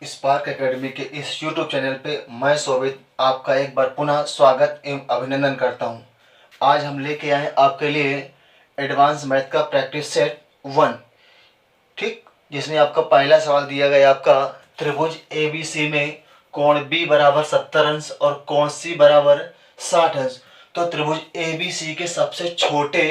Spark academy के इस YouTube channel पे मैं शोभित आपका एक बार पुनः स्वागत एवं अभिनंदन करता हूँ। आज हम लेके आए आपके लिए एडवांस मैथ का प्रैक्टिस सेट 1, ठीक, जिसमें आपका पहला सवाल दिया गया आपका त्रिभुज ABC में कोण B बराबर 70 अंश और कोण C बराबर 60 अंश। तो त्रिभुज ABC के सबसे छोटे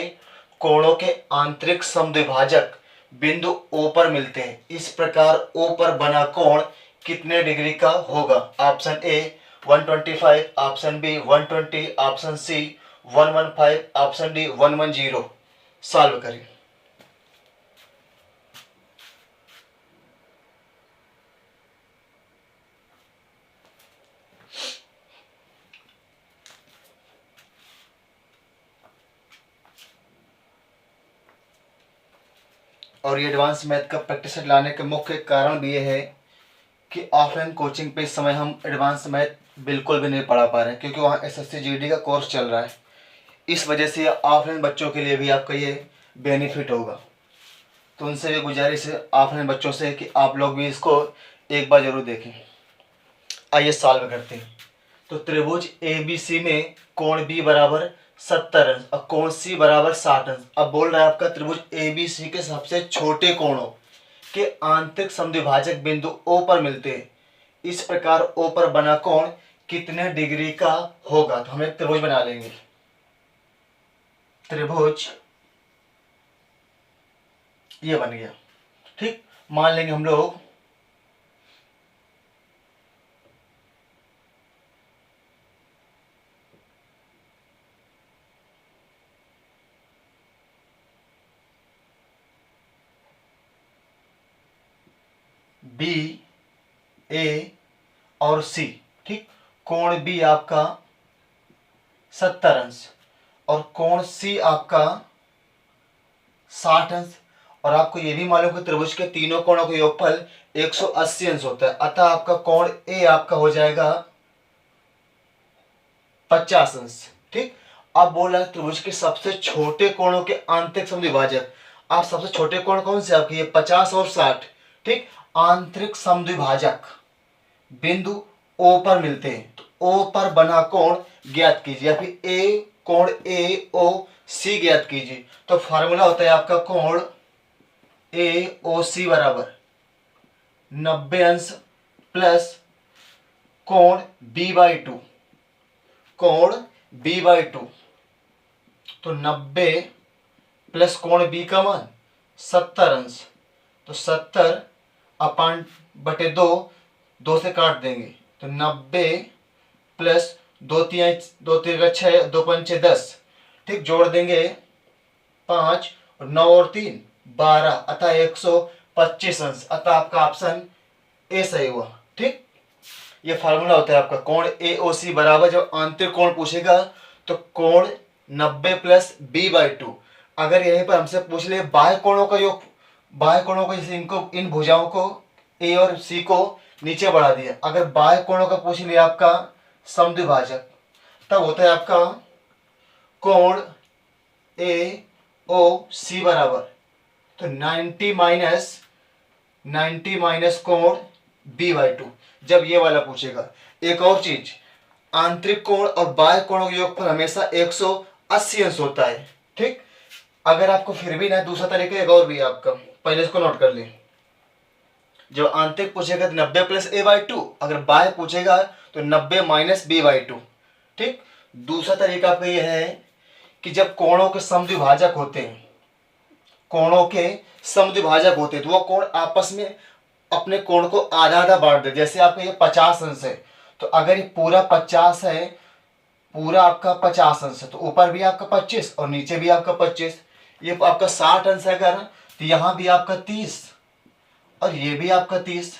कोणों के आंतरिक समद्विभाजक बिंदु O पर मिलते हैं। इस प्रकार O पर बना कोण कितने डिग्री का होगा? Option A 125, option B 120, option C 115, option D 110। Solve करें। और ये एडवांस मैथ का प्रैक्टिस सेट लाने का मुख्य कारण भी ये है कि ऑफलाइन कोचिंग पे इस समय हम एडवांस मैथ बिल्कुल भी नहीं पढ़ा पा रहे हैं, क्योंकि वहाँ SSC GD का कोर्स चल रहा है। इस वजह से ऑफलाइन बच्चों के लिए भी आपका ये बेनिफिट होगा। तो उनसे भी गुजारिश है ऑफलाइन बच्चों से कि आप लोग भी इसको एक बार जरूर देखें। आइए सॉल्व करते हैं। तो त्रिभुज ABC में कोण B बराबर 70 अंश और कोण C बराबर 60 अंश। अब बोल रहा है आपका त्रिभुज ABC के सबसे छोटे कोणों के आंतरिक समद्विभाजक बिंदु O पर मिलते हैं। इस प्रकार O पर बना कोण कितने डिग्री का होगा? तो हम एक त्रिभुज बना लेंगे। त्रिभुज ये बन गया, ठीक। मान लेंगे हम लोग B, A और C, ठीक। कोण B आपका 70 अंश और कोण C आपका 60 अंश। और आपको ये भी मालूम कि त्रिभुज के तीनों कोणों का योगफल 180 अंश होता है। अतः आपका कोण A आपका हो जाएगा 50 अंश, ठीक। अब बोल रहा है त्रिभुज के सबसे छोटे कोणों के आंतरिक समद्विभाजक। आप सबसे छोटे कोण कौन से? आपके ये 50 और 60, ठीक। आंतरिक समद्विभाजक बिंदु O पर मिलते हैं। तो O पर बना कोण ज्ञात कीजिए, या फिर A कोण AOC ज्ञात कीजिए। तो फार्मूला होता है आपका कोण AOC बराबर 90 अंश प्लस कोण B/2, कोण B/2। तो 90 प्लस कोण B का मान 70 अंश। तो 70 अपान बटे 2, 2 से काट देंगे। तो 90 प्लस 2 3 का 6, 2 पंचे 10, ठीक। जोड़ देंगे 5 और 9 और 3 12, अतः 125 अंश। अतः आपका ऑप्शन ए सही हुआ, ठीक। ये फार्मूला होता है आपका कोण AOC बराबर, जब आंतरिक कोण पूछेगा तो कोण 90 प्लस B/2। अगर यहीं पर हमसे पूछ ले बाह्य कोणों का योग, बाह्य कोणों को, जैसे इनको, इन भुजाओं को A और C को नीचे बढ़ा दिया, अगर बाह्य कोणों का पूछ लिया आपका समद्विभाजक, तब होता है आपका कोण AOC बराबर, तो 90 माइनस कोण B/2, जब ये वाला पूछेगा। एक और चीज, आंतरिक कोण और बाह्य कोणों के योगफल हमेशा 180 अंश होता है, ठीक। अगर आपको फिर भी ना, दूसरा तरीका एक और भी है आपका, पहले इसको नोट कर लें। जब आंतरिक पूछेगा तो 90 प्लस A/2, अगर बाह्य पूछेगा तो 90 माइनस B/2, ठीक। दूसरा तरीका आपका यह है कि जब कोणों के समद्विभाजक होते हैं, कोणों के समद्विभाजक होते हैं, तो वो कोण आपस में अपने कोण को आधा आधा बांट दे। जैसे आपका ये 50 अंश है, तो अगर ये पूरा 50 है, पूरा आपका 50 अंश है, तो ऊपर भी आपका 25 और नीचे भी आपका 25। ये आपका 60 अंश है अगर, तो यहाँ भी आपका 30 और ये भी आपका 30।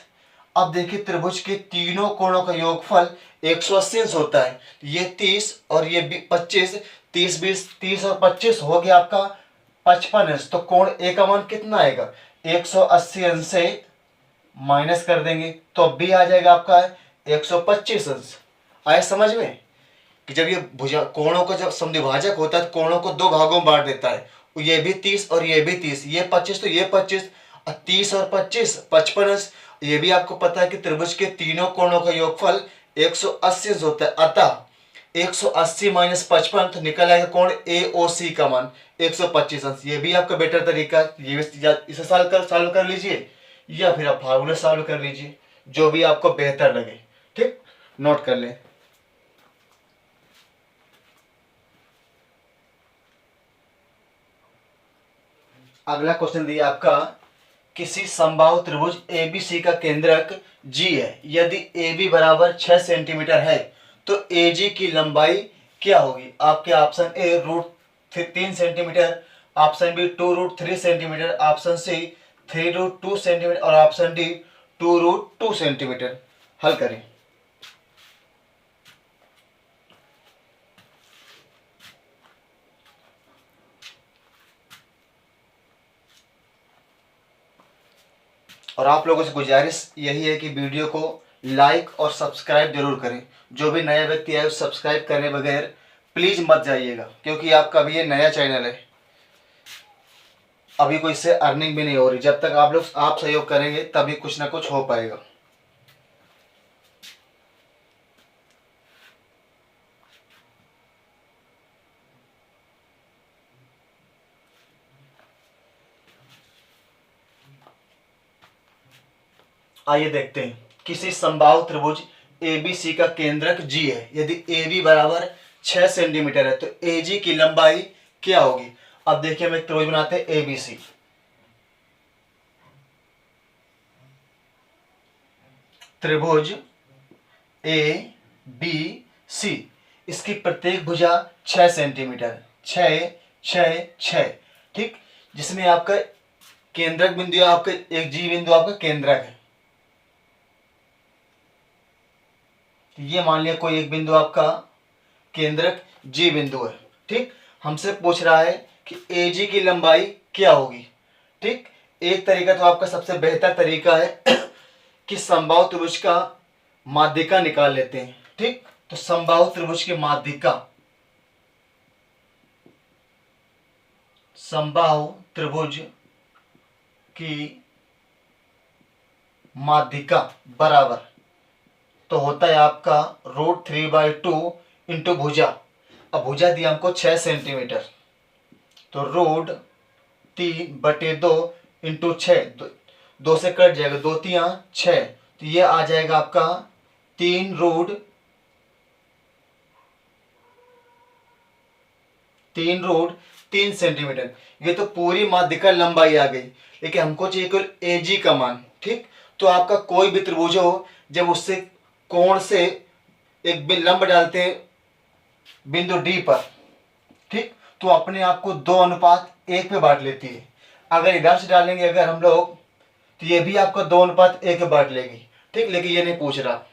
अब देखिए त्रिभुज के तीनों कोणों का योगफल 180 अंश होता है। ये 30 और ये 25, 30 20 30 और 25 हो गया आपका 55 अंश। तो कोण A का मान कितना आएगा? 180 अंश से माइनस कर देंगे तो अब भी आ जाएगा आपका 125 अंश। आए समझ में कि जब ये भुजा कोणों का जब समद्विभाजक होता है तो कोणों को दो भागों में बांट देता है। ये भी 30 और ये भी 30, ये 25 तो ये 25, 30 और 25 55 अंश, ये भी आपको पता है कि त्रिभुज के तीनों कोणों का योगफल 180 अंश होता है, अतः 180 माइनस 55 तो निकल आएगा कोण AOC का मान 125 अंश। ये भी आपका बेटर तरीका है, ये इसे सॉल्व कर लीजिए या फिर आप फार्मूला सॉल्व कर लीजिए, जो भी आपको बेहतर लगे। ठीक, नोट कर लें। अगला क्वेश्चन दिया आपका, किसी समबाहु त्रिभुज ABC का केंद्रक G है, यदि AB बराबर 6 सेंटीमीटर है तो AG की लंबाई क्या होगी? आपके option A √3 centimetre, option B 2√3 centimetre, option C 3√2 centimetre और ऑप्शन डी 2√2 सेंटीमीटर। हल करें। और आप लोगों से गुजारिश यही है कि वीडियो को लाइक और सब्सक्राइब जरूर करें। जो भी नया व्यक्ति है उसे सब्सक्राइब करने बगैर प्लीज मत जाइएगा, क्योंकि आपका भी ये नया चैनल है, अभी कोई इससे अर्निंग भी नहीं हो रही। जब तक आप सहयोग करेंगे तभी कुछ ना कुछ हो पाएगा। आइए देखते हैं, किसी समबाहु त्रिभुज ABC का केंद्रक G है, यदि AB बराबर 6 सेंटीमीटर है तो AG की लंबाई क्या होगी? अब देखिए हम एक त्रिभुज बनाते हैं ABC। त्रिभुज ABC, इसकी प्रत्येक भुजा 6 सेंटीमीटर, 6 6 6। ठीक, जिसमें आपका केंद्रक बिंदु, आपका एक G बिंदु आपका केंद्रक है। ये मान लिया कोई एक बिंदु आपका केंद्रक G बिंदु है। ठीक, हमसे पूछ रहा है कि AG की लंबाई क्या होगी। ठीक, एक तरीका तो आपका सबसे बेहतर तरीका है कि समबाहु त्रिभुज का माध्यिका निकाल लेते हैं। ठीक, तो समबाहु त्रिभुज की माध्यिका, समबाहु त्रिभुज की माध्यिका बराबर तो होता है आपका √3/2 इंटू भुजा। अब भुजा दिया हमको 6 सेंटीमीटर, तो √3/2 इंटू 6, 2 से कट जाएगा, 2 3 6, तो ये आ जाएगा आपका 3√3 सेंटीमीटर। ये तो पूरी माध्यिका लंबाई आ गई, लेकिन हमको चाहिए केवल AG का मान। ठीक, तो आपका कोई भी त्रिभुज हो, जब उससे कोण से एक लंब डालते हैं बिंदु D पर, ठीक, तो अपने आप को 2:1 पे बांट लेती है। अगर इधर से डालेंगे अगर हम लोग, तो ये भी आपको 2:1 पे बांट लेगी। ठीक, लेकिन ये नहीं पूछ रहा,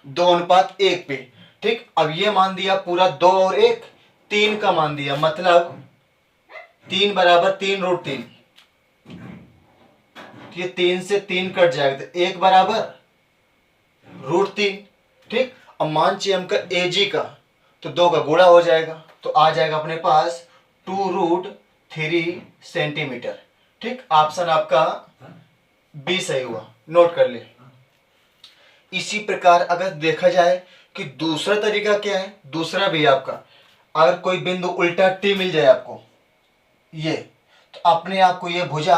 2:1 पे। ठीक, अब ये मान दिया पूरा 2 और 1 3 का मान दिया, मतलब 3 बराबर 3√3, ये 3 से 3 कट जाएगा, तो 1 बराबर √3। ठीक, अब मान चाहिए हमका AG का, तो 2 का गुणा हो जाएगा, तो आ जाएगा अपने पास 2√3 सेंटीमीटर। ठीक, ऑप्शन आपका बी सही हुआ, नोट कर ले। इसी प्रकार अगर देखा जाए कि दूसरा तरीका क्या है, दूसरा भी आपका, अगर कोई बिंदु उल्टा T मिल जाए आपको, ये तो अपने आप को ये भुजा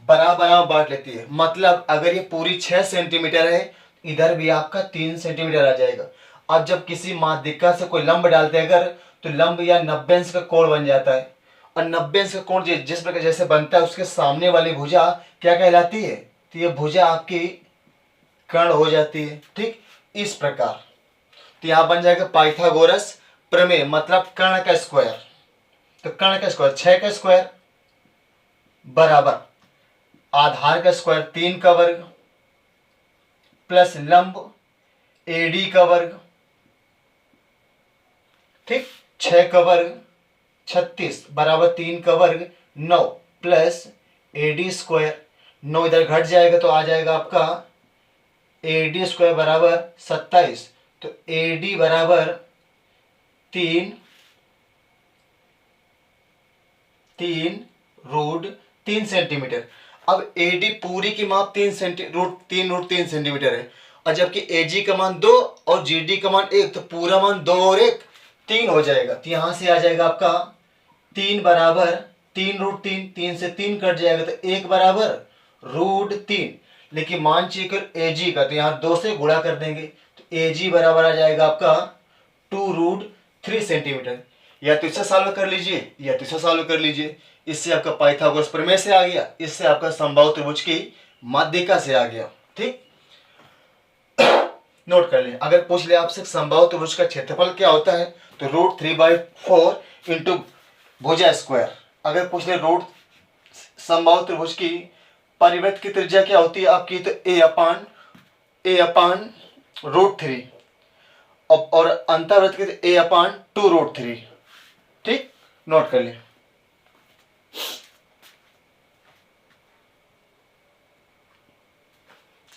बराबर बांट लेती है। मतलब अगर ये पूरी 6 सेंटीमीटर है, इधर भी आपका 3 सेंटीमीटर आ जाएगा। अब जब किसी माध्यिका से कोई लंब डालते हैं अगर, तो लंब या 90 अंश का कोण बन जाता है, और 90 अंश का कोण जिस प्रकार जैसे बनता है, उसके सामने वाली भुजा क्या कहलाती है? तो ये भुजा आपकी कर्ण हो जाती है। ठीक, इस प्रकार तो यहां बन जाएगा पाइथागोरस प्रमेय, मतलब कर्ण का स्क्वायर। तो कर्ण का स्क्वायर 6 का स्क्वायर बराबर आधार का स्क्वायर 3 का वर्ग प्लस लंब AD का वर्ग। ठीक, 6 का वर्ग 36 बराबर 3 का वर्ग 9 प्लस AD स्क्वायर, 9 इधर घट जाएगा तो आ जाएगा आपका AD स्क्वायर बराबर 27, तो AD बराबर 3√3 सेंटीमीटर। अब एडी पूरी की माप 3 √3 है, और जबकि एजी का मान 2 और जीडी का मान 1, तो पूरा मान 2 और 1 3 हो जाएगा। तो यहां से आ जाएगा आपका 3 बराबर 3 √3, 3 से 3 कट जाएगा तो 1 बराबर √3। लेकिन मान चाहिए एजी का, तो यहाँ 2 से गुणा कर देंगे, तो एजी बराबर आ जाएगा आपका 2 √3 सेंटीमीटर। या तो इससे सॉल्व कर लीजिए या तो इससे सॉल्व कर लीजिए। इससे आपका पाइथागोरस प्रमेय से आ गया, इससे आपका समबाहु त्रिभुज की माध्यिका से आ गया। ठीक, नोट कर लें। अगर पूछ ले आपसे समबाहु त्रिभुज का क्षेत्रफल क्या होता है, तो √3/4 इंटू भुजा स्क्वायर। अगर पूछ ले रूट समबाहु त्रिभुज की परिवृत्त की त्रिज्या क्या होती है आपकी, तो a/√3, और अंतर्वृत्त की a/2√3। ठीक, नोट कर लें।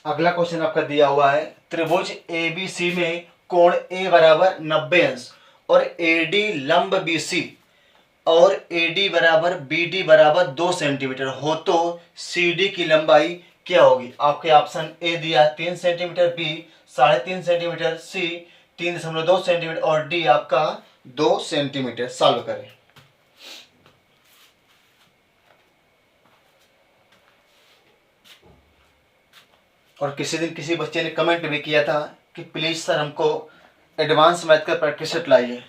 अगला क्वेश्चन आपका दिया हुआ है, त्रिभुज एबीसी में कोण ए बराबर 90 अंश और एडी लंब बीसी और एडी बराबर बीडी बराबर 2 सेंटीमीटर हो तो सीडी की लंबाई क्या होगी। आपके ऑप्शन ए दिया 3 सेंटीमीटर, बी 3.5 सेंटीमीटर, सी 3.2 सेंटीमीटर और डी आपका 2 सेंटीमीटर। सॉल्व करें। और किसी दिन किसी बच्चे ने कमेंट भी किया था कि प्लीज सर हमको एडवांस मैथ का प्रैक्टिस सेट लाइए,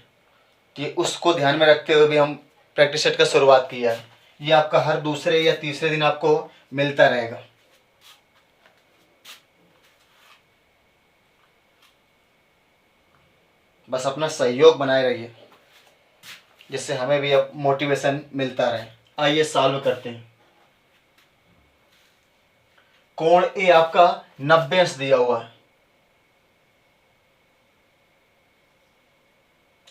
कि उसको ध्यान में रखते हुए भी हम प्रैक्टिस सेट का शुरुआत किया है। ये आपका हर दूसरे या तीसरे दिन आपको मिलता रहेगा। बस अपना सहयोग बनाए रहिए, जिससे हमें भी अब मोटिवेशन मिलता रहे। आइए सॉल्व करते हैं। कोण ए आपका 90 अंश दिया हुआ है।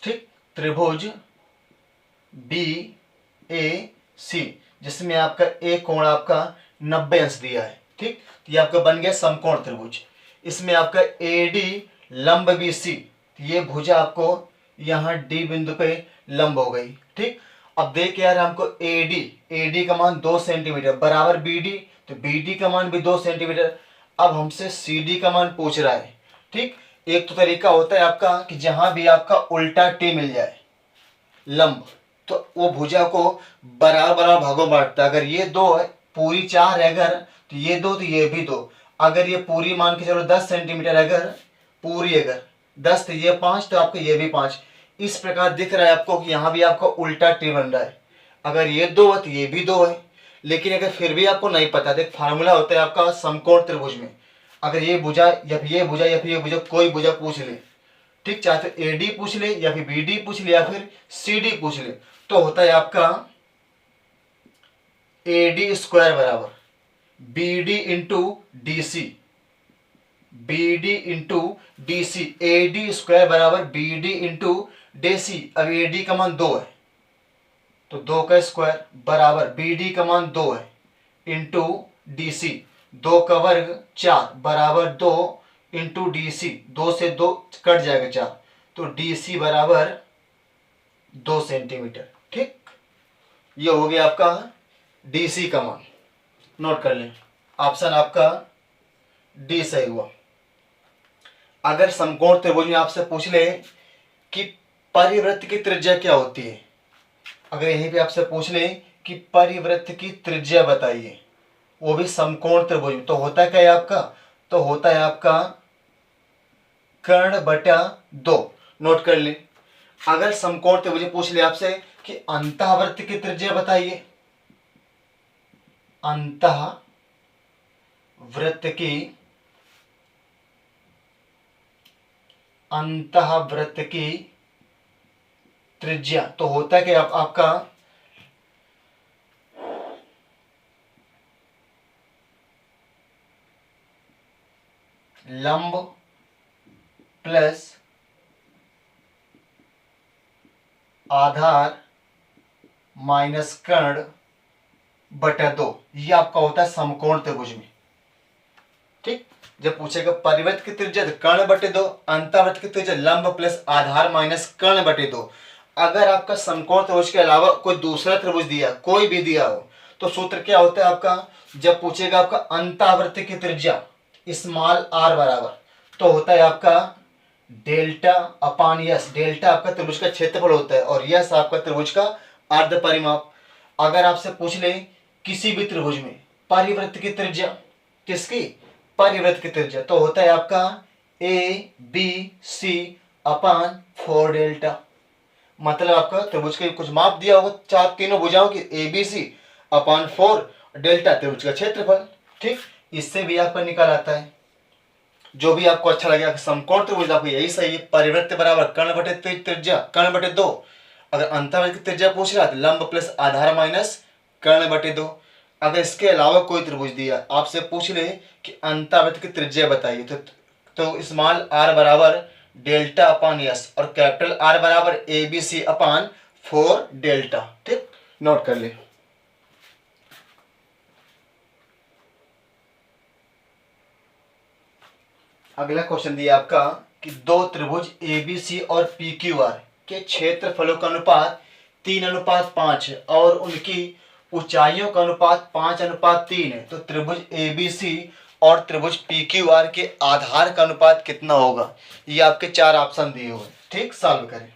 ठीक, त्रिभुज बी ए सी जिसमें आपका ए कोण आपका 90 अंश दिया है। ठीक, तो ये आपका बन गया समकोण त्रिभुज। इसमें आपका एडी लंब बी सी, ये भुजा आपको यहाँ डी बिंदु पे लंब हो गई। ठीक, अब देख यार हमको एडी का मान 2 सेंटीमीटर बराबर बीडी, तो बीडी का मान भी 2 सेंटीमीटर। अब हमसे सीडी का मान पूछ रहा है। ठीक, एक तो तरीका होता है आपका कि जहां भी आपका उल्टा टी मिल जाए लंब, तो वो भुजा को बराबर बराबर भागों में बांटता है। अगर ये 2 है, पूरी 4 है अगर, तो ये 2 तो ये भी 2। अगर ये पूरी मान के चलो 10 सेंटीमीटर, अगर पूरी अगर 10 तो ये 5, तो आपको ये भी 5। इस प्रकार दिख रहा है आपको कि यहाँ भी आपका उल्टा टी बन रहा है। अगर ये 2 है तो ये भी 2 है। लेकिन अगर फिर भी आपको नहीं पता, देख फार्मूला होता है आपका समकोण त्रिभुज में, अगर ये भुजा या फिर ये भुजा या फिर ये भुजा, कोई भुजा पूछ ले, ठीक, चाहे तो एडी पूछ ले या फिर बीडी पूछ ले या फिर सीडी पूछ ले, तो होता है आपका एडी स्क्वायर बराबर BD into DC, BD into DC, AD square बराबर बीडी इंटू डीसी। अब एडी का मान 2 है तो 2 का स्क्वायर बराबर बीडी का मान 2 है इंटू डीसी, 2 का वर्ग 4 बराबर 2 इंटू डीसी, 2 से 2 कट जाएगा 4, तो डीसी बराबर 2 सेंटीमीटर। ठीक, ये हो गया आपका डीसी का मान। नोट कर लें, ऑप्शन आपका डी सही हुआ। अगर समकोण त्रिभुज में आपसे पूछ ले कि परिवृत्त की त्रिज्या क्या होती है, अगर यहीं पे आपसे पूछ ले कि परिवृत्त की त्रिज्या बताइए, वो भी समकोण त्रिभुज, तो होता क्या है आपका, तो होता है आपका कर्ण/2। नोट कर ले। अगर समकोण त्रिभुज पूछ ले आपसे कि अंतःवृत्त की त्रिज्या बताइए, अंतःवृत्त की त्रिज्या, तो होता है कि आपका लंब प्लस आधार माइनस कर्ण/2, ये आपका होता है समकोण त्रिभुज में। ठीक, जब पूछेगा परिवृत्त की त्रिज्या तो कर्ण/2, अंतःवृत्त की त्रिज्या लंब प्लस आधार माइनस कर्ण/2। अगर आपका समकोण त्रिभुज के अलावा कोई दूसरा त्रिभुज दिया, कोई भी दिया हो, तो सूत्र क्या होता है आपका, जब पूछेगा आपका अंतावृत्त की त्रिज्या स्मॉल आर बराबर, तो होता है आपका डेल्टा अपान यस। डेल्टा आपका त्रिभुज का क्षेत्रफल होता है और यस आपका त्रिभुज का अर्ध परिमाप। अगर आपसे पूछ ले किसी भी त्रिभुज में परिवृत्त की त्रिज्या, किसकी, परिवृत्त की त्रिज्या, तो होता है आपका ए बी सी अपान 4 डेल्टा। मतलब आपका त्रिभुज के कुछ माप दिया होगा चार तीनों भुजाओं की, ए बी सी अपान 4 डेल्टा त्रिभुज का क्षेत्रफल। ठीक, इससे भी आपका निकाल आता है। जो भी आपको अच्छा लगेगा, समकोण त्रिभुज आपको यही सही है, परिवृत्त बराबर कर्ण बटे त्रिज्या कर्ण बटे 2। अगर अंतर्वृत्त की त्रिज्या पूछ रहा है तो लंब प्लस आधार माइनस कर्ण बटे 2। अगर इसके अलावा कोई त्रिभुज दिया आपसे पूछ ले कि अंतर्वृत्त की त्रिज्या बताइए, तो स्मॉल आर बराबर डेल्टा अपान यस और कैपिटल आर बराबर A B C upon 4 delta. ठीक, नोट कर ले। अगला क्वेश्चन दिया आपका कि दो त्रिभुज ए बी सी और पी क्यू आर के क्षेत्रफलों का अनुपात 3:5 है और उनकी ऊंचाइयों का अनुपात 5:3 है, तो त्रिभुज ए बी सी और त्रिभुज पी क्यू आर के आधार का अनुपात कितना होगा। ये आपके चार ऑप्शन दिए हुए। ठीक, सॉल्व करें।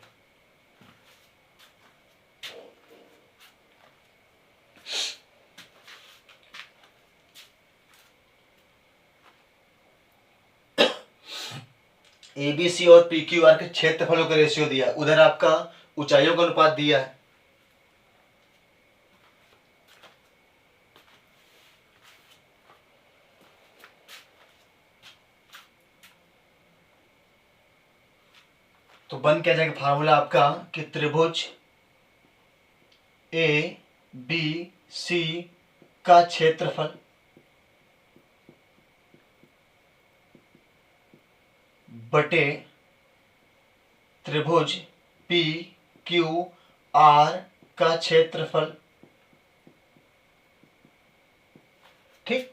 ए बी सी और पी क्यू आर के क्षेत्रफलों का रेशियो दिया, उधर आपका ऊंचाइयों का अनुपात दिया है। तो बन क्या जाएगा फार्मूला आपका कि त्रिभुज ए बी सी का क्षेत्रफल बटे त्रिभुज पी क्यू आर का क्षेत्रफल। ठीक,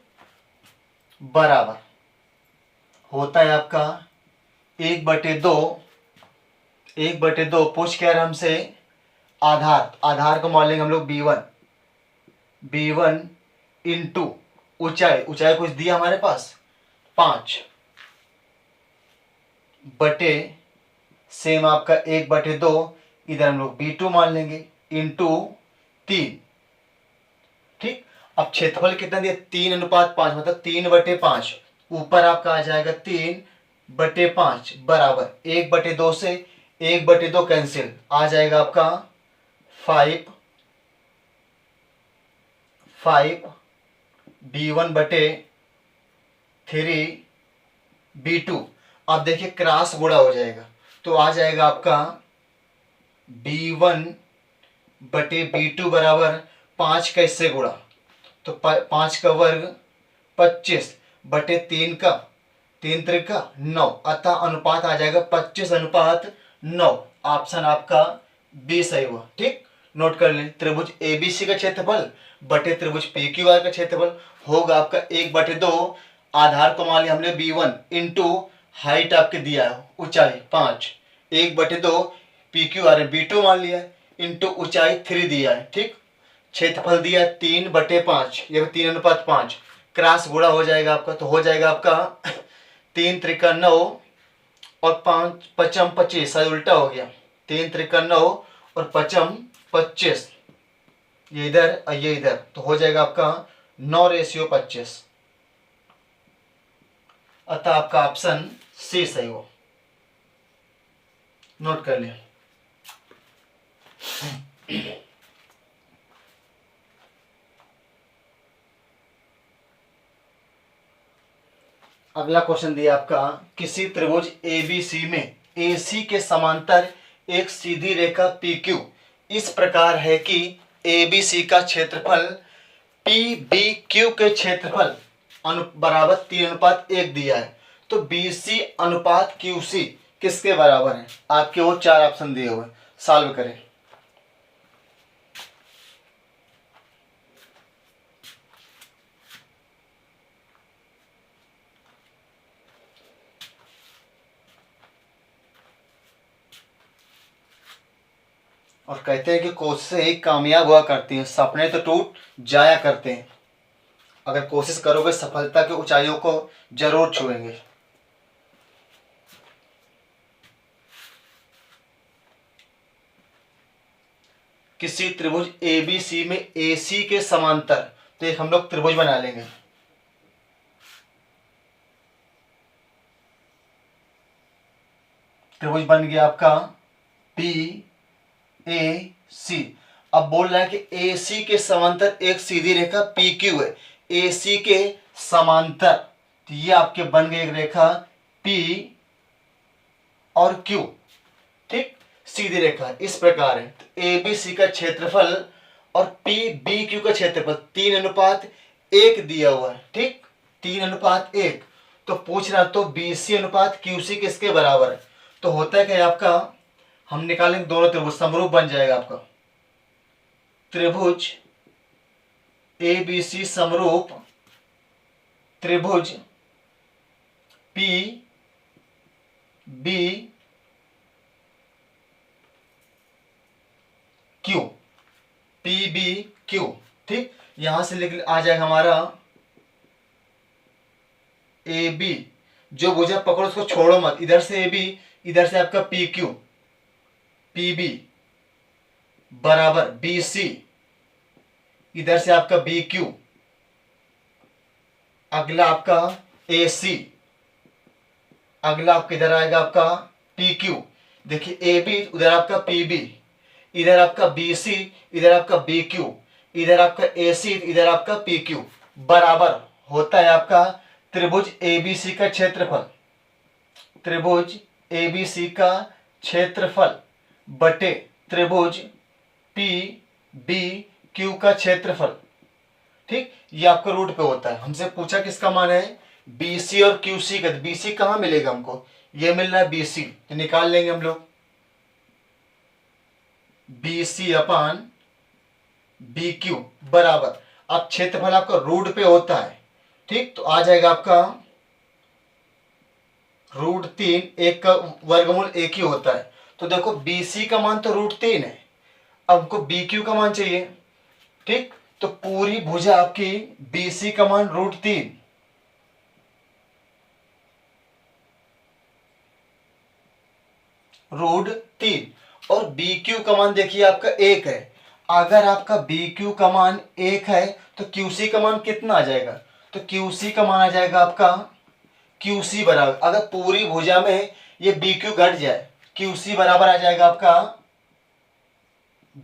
बराबर होता है आपका 1/2। 1/2 पूछ क्या रहा हमसे, आधार को मान लेंगे हम लोग b1 इंटू ऊंचाई कुछ दिया हमारे पास 5 बटे सेम आपका 1/2, इधर हम लोग b2 मान लेंगे इंटू 3। ठीक, अब क्षेत्रफल कितना दिया 3:5, मतलब 3/5। ऊपर आपका आ जाएगा 3/5 बराबर 1/2 से 1/2 कैंसिल, आ जाएगा आपका 5 b1/3 b2। अब देखिए क्रॉस गुणा हो जाएगा, तो आ जाएगा आपका b1/b2 बराबर 5 का इससे गुणा, तो 5 का वर्ग 25 बटे 3 का 3 त्रिका 9, अतः अनुपात आ जाएगा 25:9। ऑप्शन आपका बी सही हुआ। ठीक, नोट कर लें, त्रिभुज एबीसी का क्षेत्रफल बटे त्रिभुज पी क्यू आर का क्षेत्रफल होगा आपका 1/2। आधार को मान लिया हमने b1 इंटू हाइट आपके दिया है ऊंचाई 5, 1/2 पी क्यू आर b2 मान लिया इंटू ऊंचाई 3 दिया है। ठीक, क्षेत्रफल दिया 3/5, ये 3:5, क्रॉस गुणा हो जाएगा आपका, तो हो जाएगा आपका 3 त्रिका 9 और 5 पचम 25, शायद उल्टा हो गया, 3 त्रिका 9 और पचम 25, ये इधर और ये इधर, तो हो जाएगा आपका 9:25। अतः आपका ऑप्शन सी सही हो। नोट कर लिया। अगला क्वेश्चन दिया आपका किसी त्रिभुज एबीसी में एसी के समांतर एक सीधी रेखा PQ इस प्रकार है कि एबीसी का क्षेत्रफल PBQ के क्षेत्रफल बराबर 3:1 दिया है, तो BC अनुपात QC किसके बराबर है। आपके वो चार ऑप्शन दिए हुए, सॉल्व करें। और कहते हैं कि कोशिशें ही कामयाब हुआ करती हैं, सपने तो टूट जाया करते हैं। अगर कोशिश करोगे सफलता की ऊंचाइयों को जरूर छुएंगे। किसी त्रिभुज ABC में AC के समांतर, तो एक हम लोग त्रिभुज बना लेंगे। त्रिभुज बन गया आपका PAC। अब बोल रहा है कि AC के समांतर एक सीधी रेखा PQ है, AC के समांतर, तो ये आपके बन गई एक रेखा P और Q। ठीक, सीधी रेखा इस प्रकार है। तो ABC का क्षेत्रफल और PBQ का क्षेत्रफल 3:1 दिया हुआ है। ठीक, 3:1। तो पूछ रहा तो BC अनुपात QC किसके बराबर है, तो होता है क्या आपका, हम निकालेंगे दोनों त्रिभुज, समरूप बन जाएगा आपका त्रिभुज ABC समरूप त्रिभुज PBQ। ठीक, यहां से लिख आ जाएगा हमारा AB, जो भुजा पकड़ो उसको छोड़ो मत, इधर से AB, इधर से आपका PQ, PB बराबर BC, इधर से आपका BQ, अगला आपका AC, अगला आपका इधर आएगा आपका PQ। देखिए AB, उधर आपका PB, इधर आपका BC, इधर आपका BQ, इधर आपका AC, इधर आपका PQ, बराबर होता है आपका त्रिभुज ABC का क्षेत्रफल, त्रिभुज ABC का क्षेत्रफल बटे त्रिभुज PBQ का क्षेत्रफल। ठीक, ये आपका रूट पे होता है। हमसे पूछा किसका मान है, BC और QC का। BC कहाँ मिलेगा हमको, ये मिल रहा है BC, तो निकाल लेंगे हम लोग BC अपान BQ बराबर, अब क्षेत्रफल आपका रूट पे होता है। ठीक, तो आ जाएगा आपका √3, एक का वर्गमूल एक ही होता है। तो देखो BC का मान तो √3 है, अब हमको BQ का मान चाहिए। ठीक, तो पूरी भुजा आपकी BC का मान √3, √3, और BQ का मान देखिए आपका 1 है। अगर आपका BQ का मान 1 है तो QC का मान कितना आ जाएगा, तो QC का मान आ जाएगा आपका QC बराबर, अगर पूरी भुजा में ये BQ घट जाए, QC बराबर आ जाएगा आपका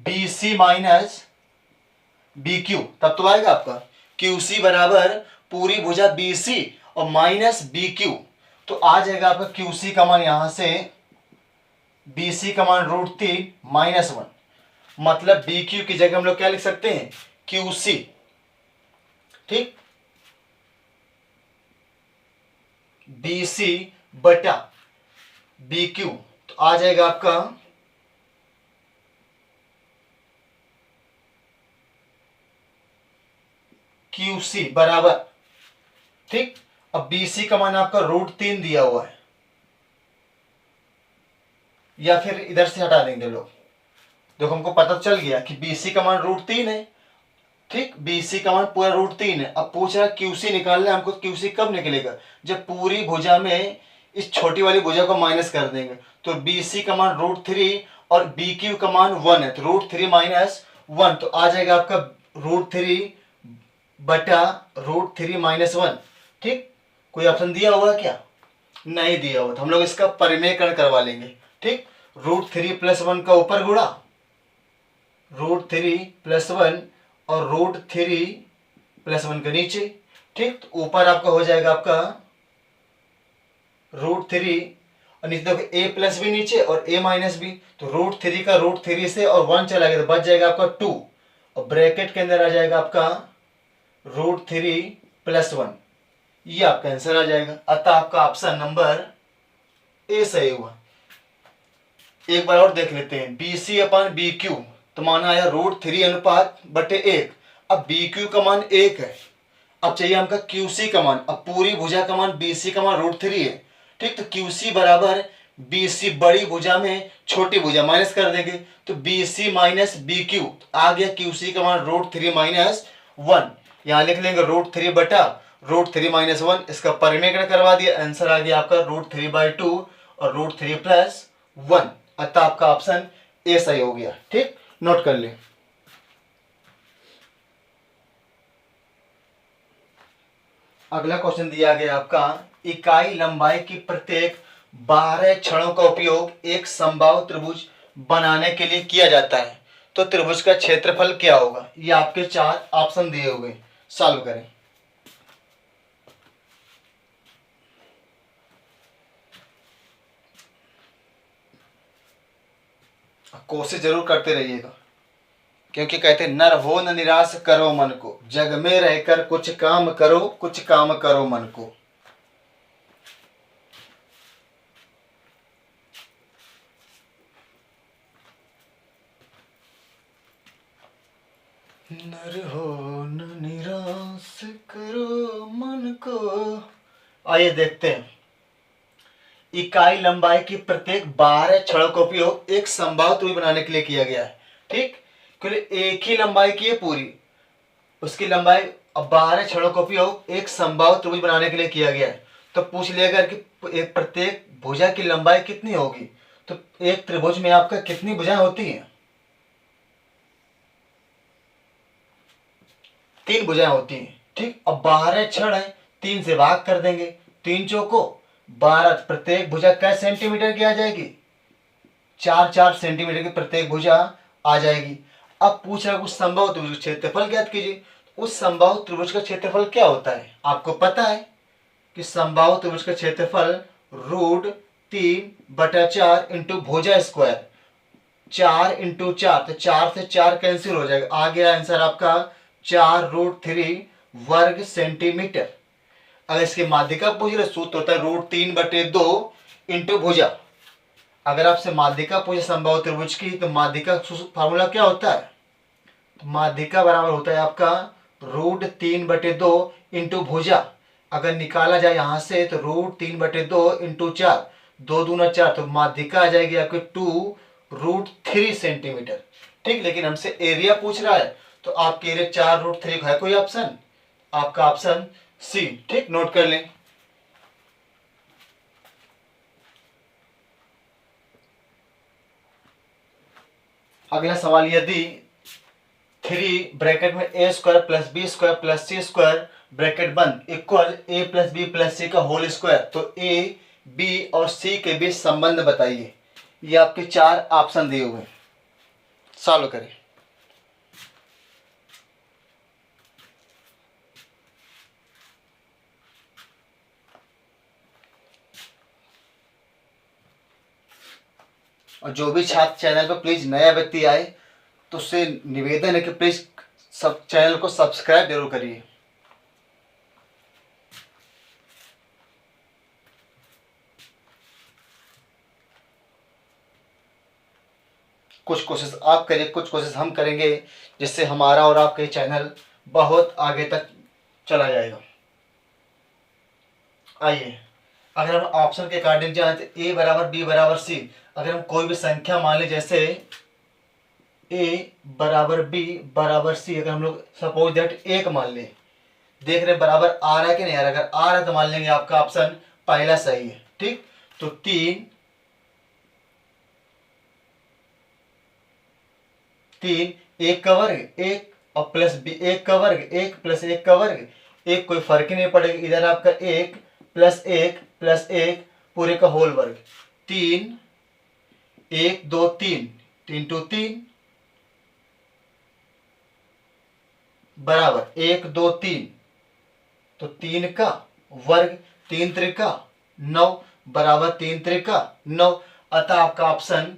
BC माइनस BQ, तब तो आएगा आपका QC बराबर पूरी भुजा BC और माइनस BQ, तो आ जाएगा आपका QC का मान यहां से BC का मान √3 -1, मतलब BQ की जगह हम लोग क्या लिख सकते हैं, QC। ठीक, BC बटा BQ, तो आ जाएगा आपका QC बराबर। ठीक, अब BC का मान आपका √3 दिया हुआ है, या फिर इधर से हटा देंगे लोग। देखो हमको पता चल गया कि BC का मान √3 है। ठीक, BC का मान पूरा √3 है। अब पूछ रहा है QC निकालना है हमको, QC कब निकलेगा, जब पूरी भुजा में इस छोटी वाली भुजा को माइनस कर देंगे। तो BC का मान √3 और BQ का मान 1 है, तो √3 - 1, तो आ जाएगा आपका √3 बटा √3 - 1। ठीक, कोई ऑप्शन दिया हुआ क्या, नहीं दिया हुआ, तो हम लोग इसका परिमेयकरण करवा लेंगे। ठीक, √3 + 1 का ऊपर गुणा, √3 + 1 और √3 + 1 का नीचे। ठीक, तो ऊपर आपका हो जाएगा आपका √3 और नीचे देखो a प्लस भी नीचे और a माइनस भी, तो √3 का √3 से और 1 चला गया तो बच जाएगा आपका 2, और ब्रैकेट के अंदर आ जाएगा आपका √3 + 1, ये आपका आंसर आ जाएगा। अतः आपका ऑप्शन नंबर ए सही हुआ। एक बार और देख लेते हैं, BC अपान BQ, तो माना आया √3 अनुपात बटे 1। अब BQ का मान 1 है, अब चाहिए हमका QC का मान। अब पूरी भुजा का मान BC का मान √3 है। ठीक, तो QC बराबर बी सी बड़ी भुजा में छोटी भुजा माइनस कर देंगे तो B C minus B Q आ गया, क्यू सी का मान √3 माइनस 1। यहाँ लिख लेंगे √3 बटा √3 माइनस 1, इसका परिमेय करवा दिया, आंसर आ गया आपका √3/2 और √3 प्लस 1। अतः आपका ऑप्शन ए सही हो गया। ठीक, नोट कर ले। अगला क्वेश्चन दिया गया आपका, इकाई लंबाई की प्रत्येक 12 छड़ों का उपयोग एक समबाहु त्रिभुज बनाने के लिए किया जाता है, तो त्रिभुज का क्षेत्रफल क्या होगा? ये आपके 4 ऑप्शन दिए हुए, सॉल्व करें। कोशिश जरूर करते रहिएगा, क्योंकि कहते हैं नर हो न निराश करो मन को, जग में रहकर कुछ काम करो, कुछ काम करो मन को। नर हो न निराश करो मन को। आइए देखते हैं, इकाई लंबाई की प्रत्येक 12 छड़ों का उपयोग एक समबाहु त्रिभुज बनाने के लिए किया गया है। ठीक, क्योंकि एक ही लंबाई की है पूरी, उसकी लंबाई 12 छड़ों का उपयोग एक समबाहु त्रिभुज बनाने के लिए किया गया है। तो पूछ लिया गया कि एक प्रत्येक भुजा की लंबाई कितनी होगी, तो एक त्रिभुज में आपका कितनी भुजाएं होती हैं? 3 भुजाएं होती हैं। ठीक, अब 12 छड़ है, 3 से भाग कर देंगे, 3 चौको 12, प्रत्येक भुजा कै सेंटीमीटर की आ जाएगी? 4-4 सेंटीमीटर की प्रत्येक भुजा आ जाएगी। अब पूछ रहा है उस समबाहु त्रिभुज का क्षेत्रफल ज्ञात कीजिए। उस समबाहु त्रिभुज का क्षेत्रफल क्या होता है? आपको पता है कि समबाहु त्रिभुज का क्षेत्रफल √3/4 इंटू भुजा स्क्वायर, 4 इंटू 4, तो 4 से 4 कैंसिल हो जाएगा, आ गया आंसर आपका 4√3 वर्ग सेंटीमीटर। अगर इसकी माध्यिका पूछ रहे, सूत्र होता है √3/2 इंटू भुजा। अगर आपसे माध्यिका पूछे समबाहु त्रिभुज की, तो माध्यिका फार्मूला क्या होता है? तो माध्यिका बराबर होता है आपका √3/2 इंटू भुजा। अगर निकाला जाए यहां से तो √3/2 इंटू 4, 2 दूना 4, तो माध्यिका आ जाएगी आपके 2√3 सेंटीमीटर। ठीक, लेकिन हमसे एरिया पूछ रहा है, तो आपके एरिया 4√3 है कोई ऑप्शन? आपका ऑप्शन सी। ठीक, नोट कर लें। अगला सवाल, यदि 3 ब्रैकेट में a² + b² + c² ब्रैकेट बंद इक्वल a + b + c का होल स्क्वायर, तो a, b और c के बीच संबंध बताइए। ये आपके 4 ऑप्शन दिए हुए, सॉल्व करें। और जो भी छात्र चैनल पर प्लीज नया व्यक्ति आए, तो उससे निवेदन है कि प्लीज सब चैनल को सब्सक्राइब जरूर करिए। कुछ कोशिश आप करिए, कुछ कोशिश हम करेंगे, जिससे हमारा और आपके चैनल बहुत आगे तक चला जाएगा। आइए, अगर हम ऑप्शन के अकॉर्डिंग जाए तो a बराबर b बराबर c, अगर हम कोई भी संख्या मान लें, जैसे a बराबर b बराबर c, अगर हम लोग सपोज दैट 1 मान लें, देख रहे बराबर आ रहा है कि नहीं आ रहा? अगर आ रहा है तो मान लेंगे आपका ऑप्शन पहला सही है। ठीक, तो 3 1 का वर्ग 1 और प्लस b 1 का वर्ग 1 प्लस 1 का वर्ग 1, कोई फर्क ही नहीं पड़ेगा, इधर आपका 1 + 1 + 1 पूरे का होल वर्ग, 3 1 2 3 3 2 3 बराबर 1 2 3, तो 3 का वर्ग 3 त्रिका 9 बराबर 3 त्रिका 9। अतः आपका ऑप्शन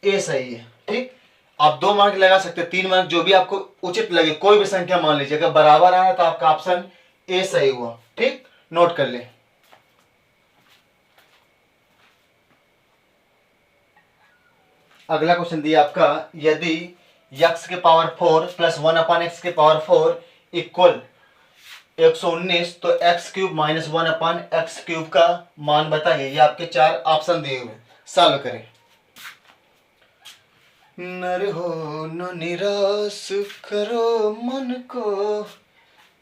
ए सही है। ठीक, आप 2 मार्क लगा सकते हैं, 3 मार्क, जो भी आपको उचित लगे, कोई भी संख्या मान लीजिए, अगर बराबर आया तो आपका ऑप्शन ए सही हुआ। ठीक, नोट कर ले। अगला क्वेश्चन दिया आपका, यदि x⁴ + 1/x⁴ इक्वल 119, तो एक्स क्यूब माइनस 1/x³ का मान बताइए। ये आपके 4 ऑप्शन दिए हुए, सॉल्व करें। नर हो न निराश करो मन को,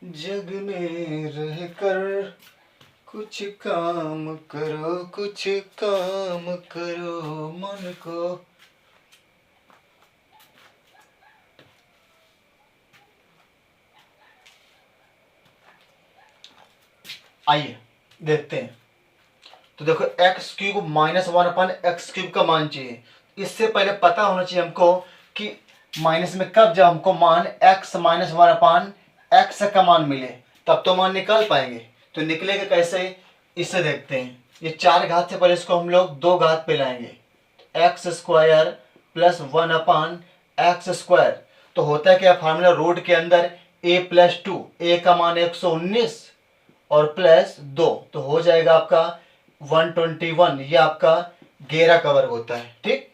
जग में रह कर कुछ काम करो, कुछ काम करो मन को। आइए देखते हैं। तो देखो x³ माइनस 1/x³ का मान चाहिए। इससे पहले पता होना चाहिए हमको कि माइनस में कब जब हमको मान x माइनस 1/x का मान मिले तब तो मान निकाल पाएंगे। तो निकलेगा कैसे, इससे देखते हैं। ये 4 घात से पहले इसको हम लोग 2 घात पे लाएंगे, x² प्लस 1/x²। तो होता है क्या फार्मूला, रूट के अंदर a प्लस 2, a का मान 119 और प्लस 2, तो हो जाएगा आपका 121। ये आपका 11 का वर्ग होता है, ठीक,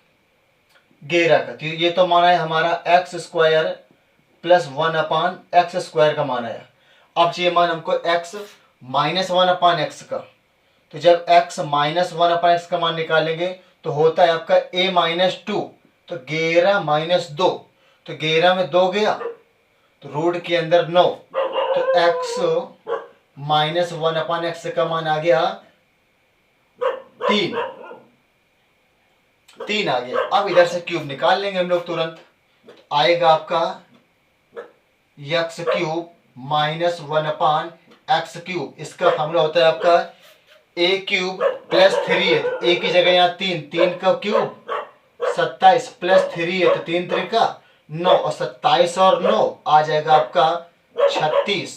11 का। तो ये तो माना है हमारा x² प्लस 1/x² का मान आया। अब चाहिए मान हमको x माइनस 1/x का। तो जब x माइनस 1/x का मान निकालेंगे तो होता है आपका a माइनस 2, तो 11 माइनस 2, तो 11 में 2 गया, तो रूट के अंदर 9, तो x माइनस 1/x का मान आ गया 3 आ गया। अब इधर से क्यूब निकाल लेंगे हम लोग तुरंत। आएगा आपका x³ माइनस 1/x³। इसका फॉर्मूला होता है आपका a³ प्लस 3a। a की जगह यहाँ 3 का क्यूब 27 प्लस 3a, 3 त्रिका 9, और 27 और 9 आ जाएगा आपका 36,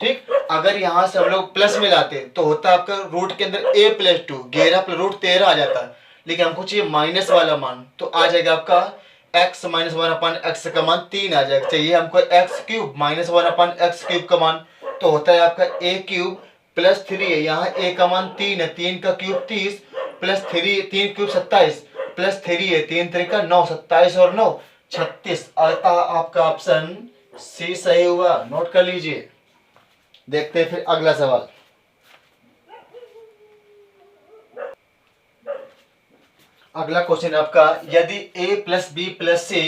ठीक। अगर यहां से हम लोग प्लस में लाते तो होता है आपका रूट के अंदर a प्लस 2, 11 प्लस रूट 13 आ जाता है। लेकिन हमको चाहिए माइनस वाला मान, तो आ जाएगा आपका x माइनस 1/x का मान 3 आ जाएगा। चाहिए हमको x³ माइनस 1/x³ का मान, तो होता है आपका a³ प्लस 3 है। यहाँ a का मान 3 है, 3 का क्यूब 30 प्लस 3 क्यूब 27 प्लस 3 है, 3 त्रिका 9, 27 और 9 36। आता आपका ऑप्शन सी सही हुआ, नोट कर लीजिए। देखते हैं फिर अगला सवाल। अगला क्वेश्चन आपका, यदि a प्लस बी प्लस सी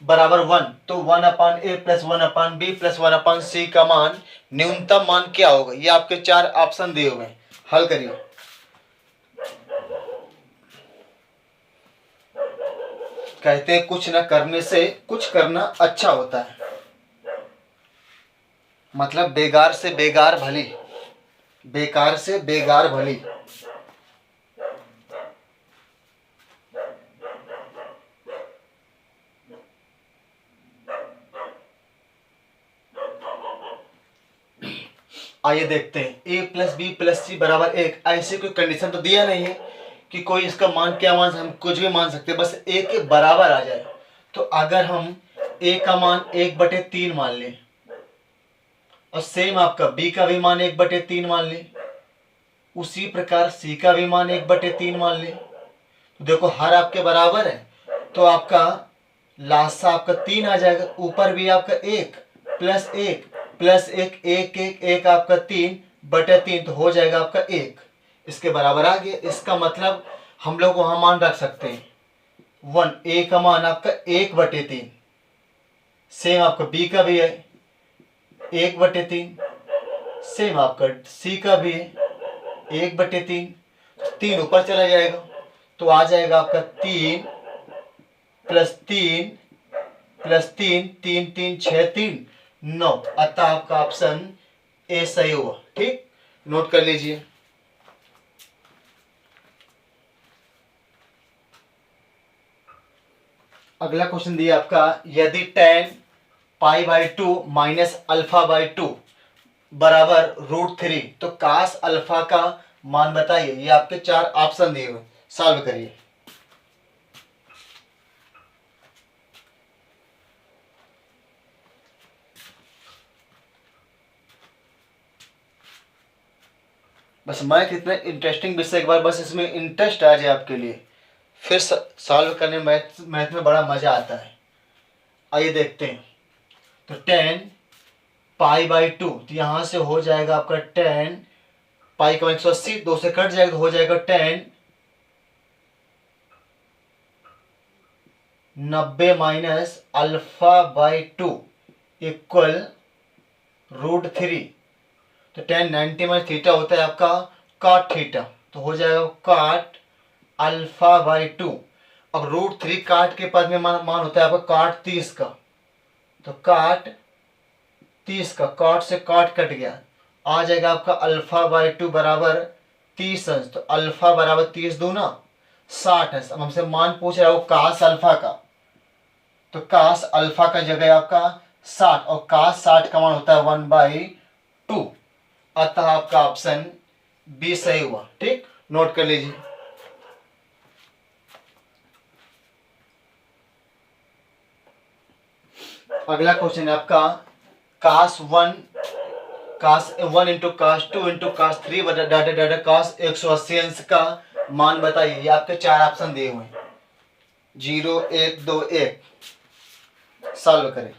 बराबर 1, तो 1/a plus 1/b plus 1/c का मान न्यूनतम मान क्या होगा। ये आपके 4 ऑप्शन दिए हुए हैं, हल करिए। कहते हैं कुछ न करने से कुछ करना अच्छा होता है, मतलब बेकार से बेकार भली, बेकार से बेकार भली। आइए देखते हैं, a प्लस बी प्लस सी बराबर 1, ऐसी कोई कंडीशन तो दिया नहीं है कि कोई इसका मान क्या मान, हम कुछ भी मान सकते हैं, बस a के बराबर आ जाए। तो अगर हम a का मान 1/3 मान लें और सेम आपका b का भी मान 1/3 मान लें, उसी प्रकार c का भी मान 1/3 मान लें, तो देखो हर आपके बराबर है, तो आपका लास्ट आपका 3 आ जाएगा। ऊपर भी आपका 1 प्लस 1 प्लस 1 1 1 1 आपका 3/3, तो हो जाएगा आपका 1, इसके बराबर आ गया। इसका मतलब हम लोग वहां मान रख सकते हैं 1, a का मान आपका 1/3, सेम आपका b का भी है 1/3, सेम आपका c का भी है 1/3, 3 ऊपर चला जाएगा, तो आ जाएगा आपका 3 प्लस 3 प्लस 3 3 3 6 3 9। अतः आपका ऑप्शन ए सही हुआ, ठीक, नोट कर लीजिए। अगला क्वेश्चन दिया आपका, यदि tan π/2 माइनस α/2 बराबर √3, तो cos अल्फा का मान बताइए। ये आपके 4 ऑप्शन दिए हुए, सॉल्व करिए। बस मैथ इतना इंटरेस्टिंग विषय, एक बार बस इसमें इंटरेस्ट आ जाए आपके लिए, फिर सॉल्व करने में मैथ में बड़ा मजा आता है। आइए देखते हैं। तो tan पाई/2, तो यहाँ से हो जाएगा आपका 10 पाई का 180, 2 से कट जाएगा तो हो जाएगा 10 90 माइनस अल्फा/2 इक्वल √3। तो 10 90 माइनस थीटा होता है आपका cot थीटा, तो हो जाएगा cot अल्फा/2। अब √3 काट के पद में मान होता है आपका cot 30 का, तो cot 30 का, cot से cot कट गया, आ जाएगा आपका अल्फा/2 बराबर 30 अंश। तो अल्फा बराबर 30 दूना 60 अंश। अब हमसे मान पूछ रहा है वो cos अल्फा का, तो cos अल्फा का जगह आपका 60 और cos 60 का मान होता है 1/2। अतः आपका ऑप्शन बी सही हुआ। ठीक, नोट कर लीजिए। अगला क्वेश्चन है आपका cos 1 into cos 2 into cos 3 data data cos 180 अंश का मान बताइए। ये आपके 4 ऑप्शन दिए हुए हैं, 0 1 2 1। सॉल्व करें।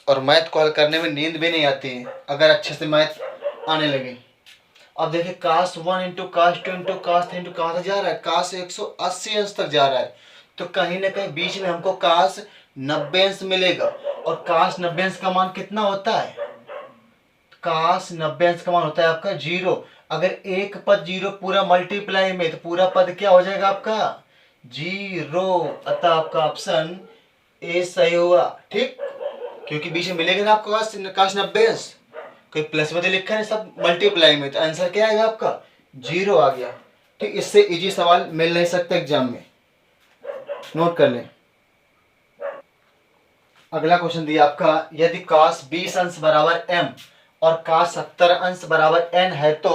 और मैथ कॉल करने में नींद भी नहीं आती है अगर अच्छे से मैथ आने लगे। अब देखिए cos 1 into cos 2 into cos 3 into कहाँ तक जा रहा है, cos 180 अंश तक जा रहा है, तो कहीं ना कहीं बीच में हमको cos 90 अंश मिलेगा। और cos 90 अंश का मान कितना होता है, cos 90 अंश का मान होता है आपका 0। अगर एक पद 0 पूरा मल्टीप्लाई में, तो पूरा पद क्या हो जाएगा आपका 0। अतः आपका ऑप्शन ए सही हुआ। ठीक, क्योंकि बीच में मिलेगा ना आपको cos 90 अंश, कोई प्लस में तो लिखा है, सब मल्टीप्लाई में, तो आंसर क्या आएगा आपका 0 आ गया। ठीक, इससे इजी सवाल मिल नहीं सकता एग्जाम में, नोट कर लें। अगला क्वेश्चन दिया आपका, यदि cos 20 अंश बराबर m और cos 70 अंश बराबर n है तो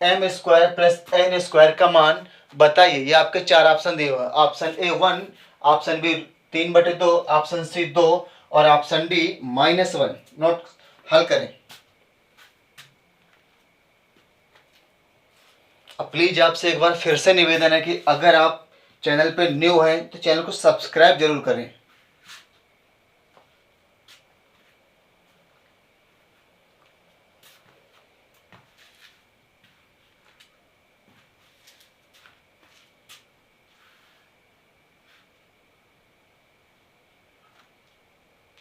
m square plus n square का मान बताइए। ये आपके 4 ऑप्शन दिए हुए हैं। Option A 1, option B 3/2, option C 2 और ऑप्शन डी -1। नोट हल करें। अब प्लीज आपसे एक बार फिर से निवेदन है कि अगर आप चैनल पे न्यू हैं तो चैनल को सब्सक्राइब जरूर करें।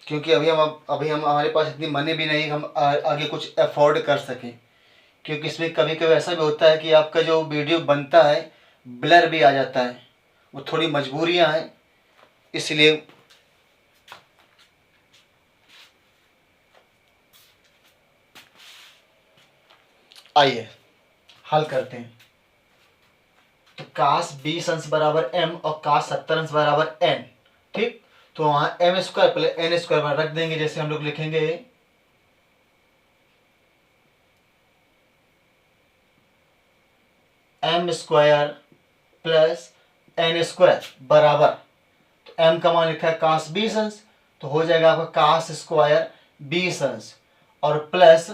क्योंकि अभी हम हमारे पास इतनी मनी भी नहीं, हम आगे कुछ अफोर्ड कर सकें। क्योंकि इसमें कभी कभी ऐसा भी होता है कि आपका जो वीडियो बनता है ब्लर भी आ जाता है, वो थोड़ी मजबूरियां हैं, इसलिए आइए हल करते हैं। तो cos 20 अंश बराबर m और cos 70 अंश बराबर n। ठीक, तो वहां m square plus n square रख देंगे, जैसे हम लोग लिखेंगे m square plus n square बराबर, तो m का मान लिखा है cos 20 अंश, तो हो जाएगा आपका cos स्क्वायर 20 अंश और प्लस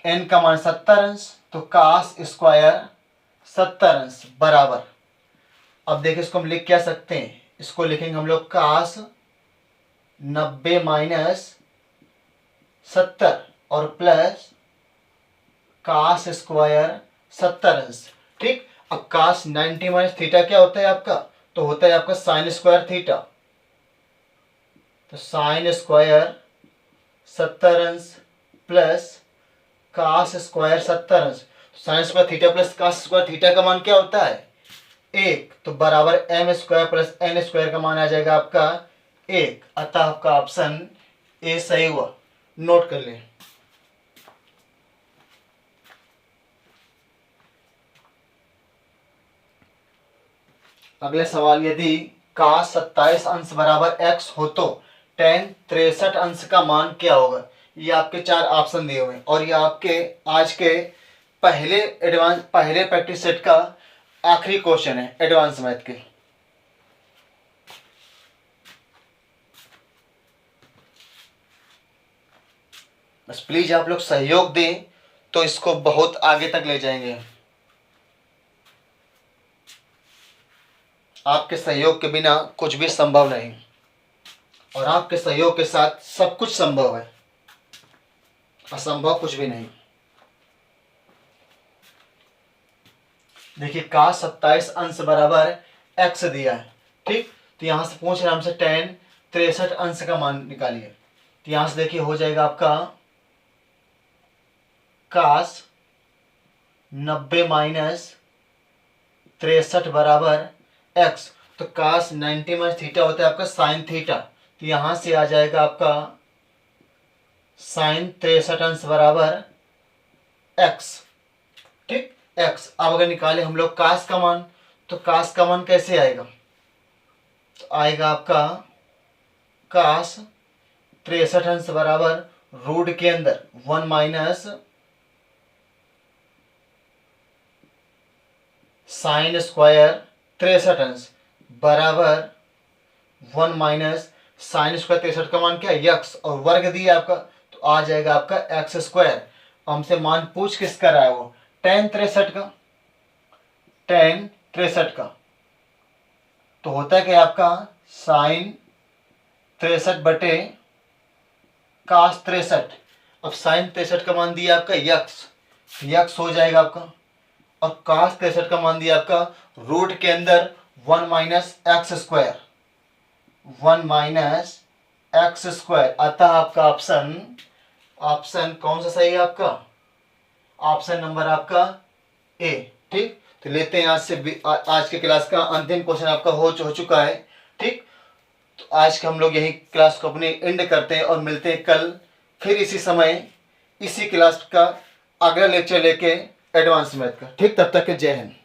n का मान 70 अंश, तो cos स्क्वायर 70 अंश बराबर। अब देखिए इसको हम लिख क्या सकते हैं, इसको लिखेंगे हम लोग cos 90 माइनस 70 और प्लस cos स्क्वायर 70 अंश। ठीक, अब cos 90 माइनस थीटा क्या होता है आपका, तो होता है आपका साइन स्क्वायर थीटा, तो साइन स्क्वायर 70 अंश प्लस cos स्क्वायर 70 अंश। Sine square theta plus cos square theta का मान क्या होता है 1, तो बराबर m square plus n square का मान आ जाएगा आपका 1। अतः आपका ऑप्शन ए सही हुआ। नोट कर लें। अगले सवाल, यदि cos 27 अंश बराबर x हो तो tan 63 अंश का मान क्या होगा। ये आपके 4 ऑप्शन दिए हुए हैं और ये आपके आज के पहले प्रैक्टिस सेट का आखिरी क्वेश्चन है एडवांस मैथ के। बस प्लीज आप लोग सहयोग दें तो इसको बहुत आगे तक ले जाएंगे। आपके सहयोग के बिना कुछ भी संभव नहीं, और आपके सहयोग के साथ सब कुछ संभव है, असंभव कुछ भी नहीं। देखिए cos 27 अंश बराबर x दिया है, ठीक। तो यहां से पूछ रहे हमसे tan 63 अंश का मान निकालिए। तो यहां से देखिए हो जाएगा आपका cos 90 माइनस 63 बराबर x। तो cos 90 माइनस थीटा होता है आपका साइन थीटा, तो यहां से आ जाएगा आपका साइन 63 अंश बराबर x, ठीक। x अब अगर निकाले हम लोग cos का मान, तो cos का मान कैसे आएगा, तो आएगा आपका cos 63 अंश बराबर रूट के अंदर 1 माइनस साइन स्क्वायर 63 अंश बराबर 1 माइनस साइन स्क्वायर 63 का मान क्या है x, और वर्ग दिया आपका, तो आ जाएगा आपका एक्स स्क्वायर। हमसे मान पूछ किसका रहा है, वो tan 63 का, tan 63 का। तो होता है कि आपका साइन 63 बटे cos 63। अब साइन 63 का मान दिया आपका यक्स हो जाएगा आपका, और cos 63 का मान दिया आपका रूट के अंदर 1 minus x square, 1 minus x square. अतः आपका ऑप्शन कौन सा सही है आपका, ऑप्शन नंबर आपका ए, ठीक। तो लेते हैं आज के क्लास का अंतिम क्वेश्चन आपका हो चुका है, ठीक। तो आज के हम लोग यही क्लास को अपनी एंड करते हैं और मिलते हैं कल फिर इसी समय इसी क्लास का अगला लेक्चर लेके एडवांस मैथ का, ठीक। तब तक के जय हिंद।